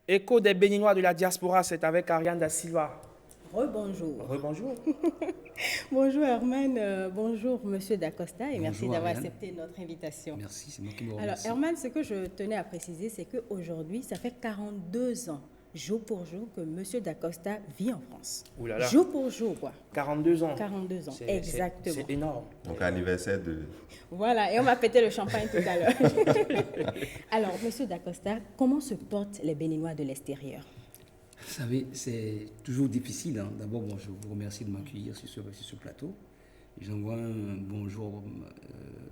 Écho des Béninois de la diaspora, c'est avec Ariane Da Silva. Rebonjour. Rebonjour. Bonjour Herman, bonjour Monsieur Dacosta et merci Bonjour d'avoir Ariane. accepté notre invitation. Merci, c'est moi qui vous Alors remercie. Herman, ce que je tenais à préciser, c'est qu'aujourd'hui, ça fait 42 ans, jour pour jour, que Monsieur Dacosta vit en France. Ouh là là. Jour pour jour, quoi. 42 ans. 42 ans, C'est- exactement. C'est énorme. Donc anniversaire de... Voilà, et on m'a pété le champagne tout à l'heure. Alors, Monsieur Dacosta, comment se portent les Béninois de l'extérieur? Vous savez, c'est toujours difficile. D'abord, bon, je vous remercie de m'accueillir sur ce plateau. J'envoie un bonjour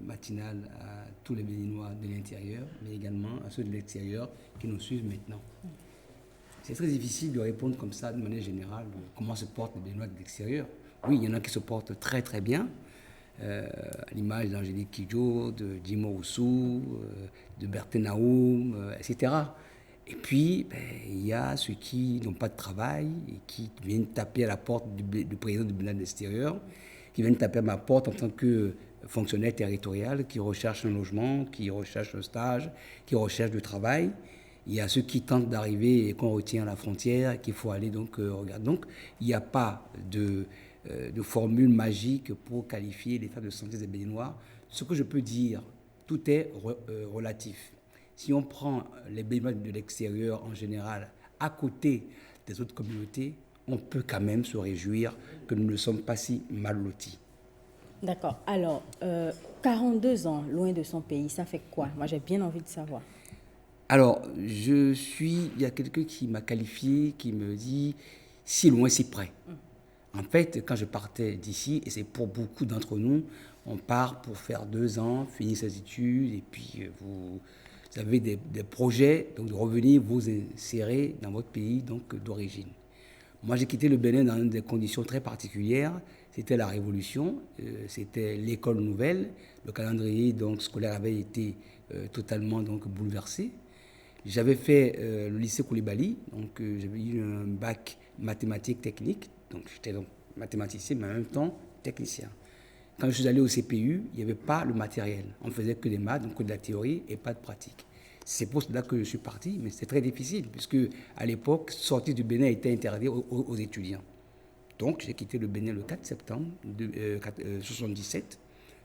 matinal à tous les Béninois de l'intérieur, mais également à ceux de l'extérieur qui nous suivent maintenant. C'est très difficile de répondre comme ça, de manière générale, comment se portent les Béninois de l'extérieur. Oui, il y en a qui se portent très très bien, à l'image d'Angélique Kidjo, de Jimo Roussou, de Bertin Naoum, etc. Et puis, il y a ceux qui n'ont pas de travail et qui viennent taper à la porte du président du Bénin de l'extérieur, qui viennent taper à ma porte en tant que fonctionnaire territorial, qui recherchent un logement, qui recherchent un stage, qui recherchent du travail. Il y a ceux qui tentent d'arriver et qu'on retient à la frontière, qu'il faut aller donc regarder. Donc, il n'y a pas de formule magique pour qualifier l'état de santé des Béninois. Ce que je peux dire, tout est relatif. Si on prend les Béninois de l'extérieur en général, à côté des autres communautés, on peut quand même se réjouir que nous ne sommes pas si mal lotis. D'accord. Alors, 42 ans loin de son pays, ça fait quoi? Moi, j'ai bien envie de savoir. Alors, il y a quelqu'un qui m'a qualifié, qui me dit si loin, si près. En fait, quand je partais d'ici, et c'est pour beaucoup d'entre nous, on part pour faire 2 ans, finir ses études, et puis vous avez des projets donc de revenir vous insérer dans votre pays donc d'origine. Moi, j'ai quitté le Bénin dans des conditions très particulières. C'était la Révolution, c'était l'école nouvelle. Le calendrier donc, scolaire avait été totalement donc, bouleversé. J'avais fait le lycée Koulibaly, donc j'avais eu un bac mathématiques techniques, donc j'étais donc mathématicien, mais en même temps technicien. Quand je suis allé au CPU, il n'y avait pas le matériel. On faisait que des maths, donc que de la théorie et pas de pratique. C'est pour cela que je suis parti, mais c'est très difficile, puisque à l'époque, sortir du Bénin était interdit aux étudiants. Donc j'ai quitté le Bénin le 4 septembre 1977,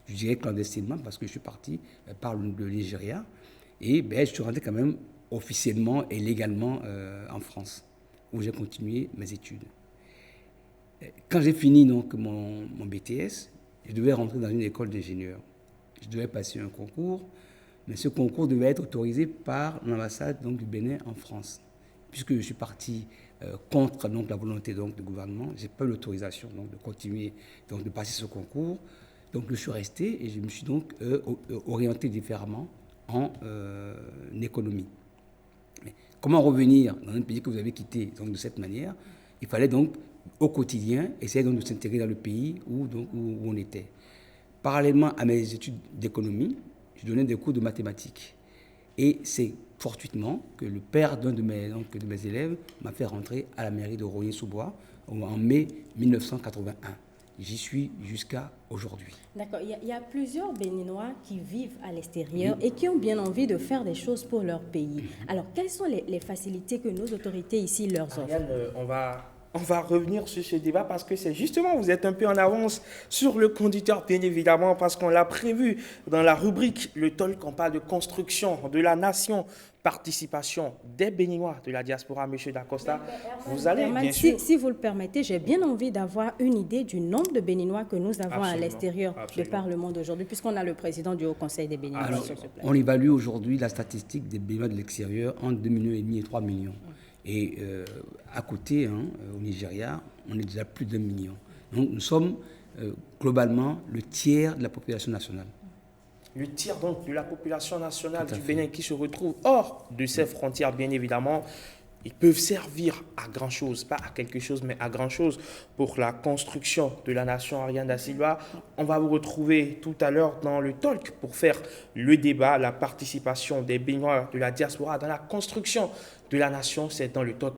je dirais clandestinement, parce que je suis parti par le Nigeria, et je suis rentré quand même officiellement et légalement en France, où j'ai continué mes études. Quand j'ai fini donc, mon BTS, je devais rentrer dans une école d'ingénieur. Je devais passer un concours, mais ce concours devait être autorisé par l'ambassade donc, du Bénin en France. Puisque je suis parti contre donc, la volonté donc, du gouvernement, je n'ai pas eu l'autorisation donc, de continuer donc, de passer ce concours. Donc je suis resté et je me suis donc orienté différemment en économie. Mais comment revenir dans un pays que vous avez quitté donc, de cette manière? Il fallait donc au quotidien essayer donc, de s'intégrer dans le pays où on était. Parallèlement à mes études d'économie, je donnais des cours de mathématiques. Et c'est fortuitement que le père d'un de mes élèves m'a fait rentrer à la mairie de Rogny-sous-Bois en mai 1981. J'y suis jusqu'à aujourd'hui. D'accord. Il y a plusieurs Béninois qui vivent à l'extérieur et qui ont bien envie de faire des choses pour leur pays. Alors, quelles sont les facilités que nos autorités ici leur offrent? Ariane, on va revenir sur ce débat parce que c'est justement, vous êtes un peu en avance sur le conducteur, bien évidemment, parce qu'on l'a prévu dans la rubrique Le Talk, on parle de construction de la nation, participation des Béninois de la diaspora, M. Dacosta. Vous allez, Herman, bien sûr. si vous le permettez, j'ai bien envie d'avoir une idée du nombre de Béninois que nous avons à Absolument, l'extérieur de absolument. par le monde aujourd'hui, puisqu'on a le président du Haut Conseil des Béninois Alors, sur ce plateau. on évalue aujourd'hui la statistique des Béninois de l'extérieur entre 2,5 millions et 3 millions. Et à côté, au Nigeria, on est déjà plus d'1 million. Donc nous sommes globalement le tiers de la population nationale. Le tiers donc de la population nationale Tout à du fait. Bénin qui se retrouve hors de ses frontières, bien évidemment, ils peuvent servir à grand-chose, pas à quelque chose, mais à grand-chose pour la construction de la nation. Ariane Da Silva, on va vous retrouver tout à l'heure dans le talk pour faire le débat, la participation des Béninois de la diaspora dans la construction de la nation. C'est dans le talk.